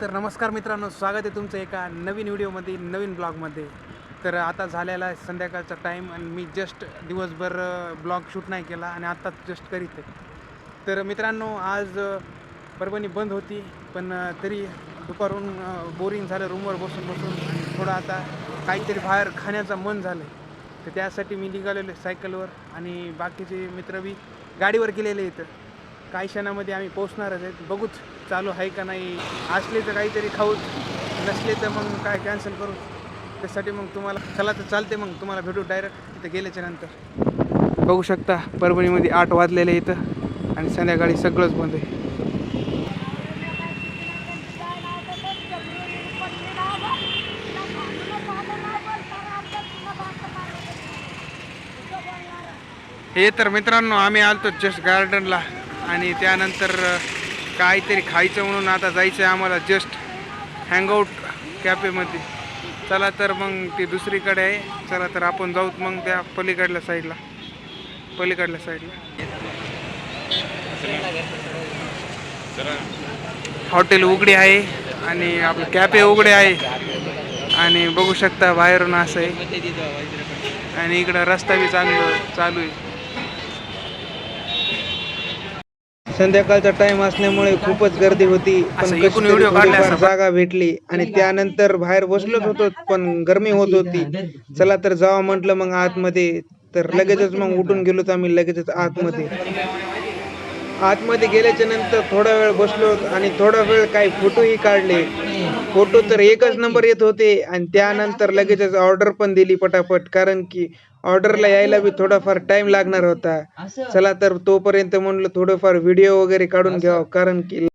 तर नमस्कार मित्रांनो, स्वागत आहे तुमचं एका नवीन व्हिडिओमध्ये, नवीन ब्लॉगमध्ये. तर आता झालेला आहे संध्याकाळचा टाईम आणि मी जस्ट दिवसभर ब्लॉग शूट नाही केला आणि आत्ताच जस्ट करीत आहे. तर मित्रांनो, आज परभणी बंद होती, पण तरी दुपारून बोरिंग झालं रूमवर बसून बसून आणि थोडं आता काहीतरी बाहेर खाण्याचं मन झालं आहे. तर त्यासाठी मी निघालेलो सायकलवर आणि बाकीचे मित्र बी गाडीवर गेलेले इथं. काही क्षणामध्ये आम्ही पोहोचणारच आहेत. बघूच चालू आहे का नाही. असले तर काहीतरी खाऊच, नसले तर मग काय कॅन्सल करू. त्यासाठी मग तुम्हाला चला तर चालते, मग तुम्हाला भेटू डायरेक्ट तिथे गेल्याच्या नंतर. बघू शकता परभणीमध्ये 8 वाजलेले इथं आणि संध्याकाळी सगळंच बंद आहे. हे तर मित्रांनो, आम्ही आलतो जस्ट गार्डनला आणि त्यानंतर काहीतरी खायचं म्हणून आता जायचं आहे आम्हाला जस्ट हँगआउट कॅफेमध्ये. चला तर मग ती दुसरीकडे आहे. चला तर आपण जाऊत मग त्या पलीकडल्या साईडला. हॉटेल उघडे आहे आणि आपलं कॅफे उघडे आहे आणि बघू शकता बाहेरून असं आहे आणि इकडं रस्ता बी चालू आहे. संध्याकाळचा टाइम असल्यामुळे खूपच गर्दी होती, पण जागा भेटली आणि त्यानंतर बाहेर बसलोच होतो, पण गरमी होत होती. चला तर जावा म्हटलं मग आतमध्ये. तर लगेचच मग उठून गेलोत आम्ही लगेचच आतमध्ये गेल्याच्या नंतर थोडा वेळ बसलो आणि थोडा वेळ काही फोटोही काढले. फोटो तर एकच नंबर येत होते आणि त्यानंतर लगेचच ऑर्डर पण दिली पटापट, कारण की ऑर्डरला यायला बी थोडाफार टाइम लागणार होता. चला तर तोपर्यंत म्हणलं थोडंफार व्हिडिओ वगैरे काढून घ्यावं, कारण की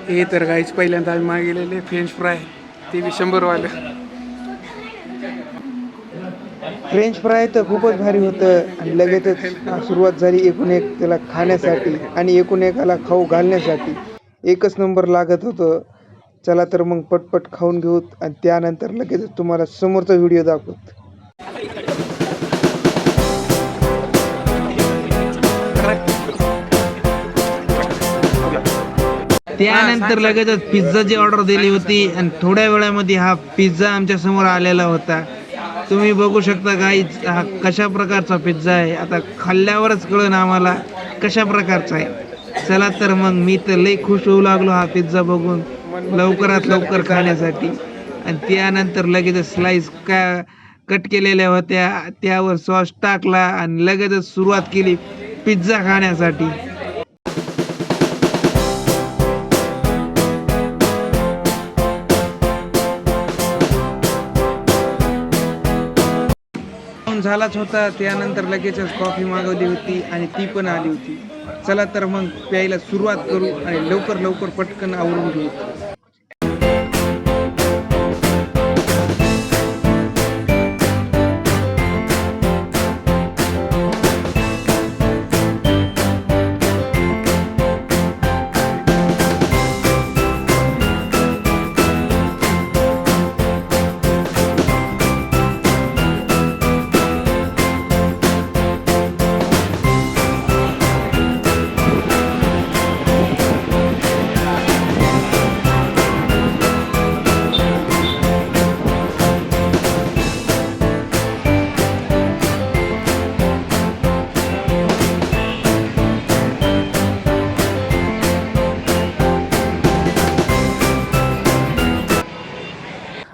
हे तर गाईच पहिल्यांदा आम्ही मागवलेले फ्रेंच फ्राय, ते बी 100 वाले. फ्रेंच फ्राय तर खूपच भारी होतं आणि लगेचच सुरुवात झाली एकूण एक त्याला खाण्यासाठी आणि एकूण एकाला खाऊ घालण्यासाठी. एकच नंबर लागत होतं. चला तर मग पटपट खाऊन घेऊत आणि त्यानंतर लगेचच तुम्हाला समोरचा व्हिडिओ दाखवत. त्यानंतर लगेचच पिझ्झाची ऑर्डर दिली होती आणि थोड्या वेळामध्ये हा पिझ्झा आमच्या समोर आलेला होता. तुम्ही बघू शकता गाईज, हा कशा प्रकारचा पिझ्झा आहे. आता खाल्ल्यावरच कळेल आम्हाला कशा प्रकारचा आहे. चला तर मग मी तर लई खुश होऊ लागलो हा पिझ्झा बघून, लवकरात लवकर खाण्यासाठी. आणि त्यानंतर लगेचच स्लाइस कट केलेल्या होत्या, त्यावर सॉस टाकला आणि लगेचच सुरुवात केली पिझ्झा खाण्यासाठी. झालाच होता. त्यानंतर लगेचच कॉफी मागवली होती आणि ती पण आली होती. चला तर मग प्यायला सुरुवात करू आणि लवकर पटकन आवरून घेऊ.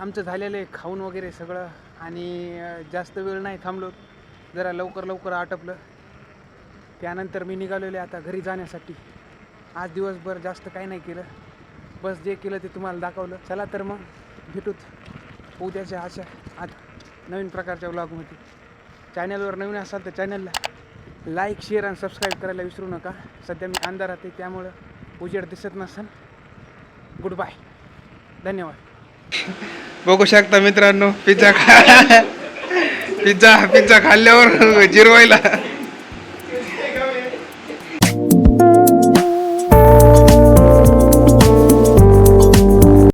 आमचं झालेलं आहे खाऊन वगैरे सगळं आणि जास्त वेळ नाही थांबलो, जरा लवकर आटपलं. त्यानंतर मी निघालेले आता घरी जाण्यासाठी. आज दिवसभर जास्त काही नाही केलं, बस जे केलं ते तुम्हाला दाखवलं. चला तर मग भेटूत उद्याच्या आज नवीन प्रकारच्या व्लॉगमध्ये. चॅनलवर नवीन असाल तर चॅनलला लाईक, शेअर आणि सबस्क्राईब करायला विसरू नका. सध्या मी अंधारात आहे त्यामुळं उजेड दिसत नसेल. गुड बाय, धन्यवाद. बघू शकता मित्रांनो, पिझ्झा खाल्ल्यावर जिरवायला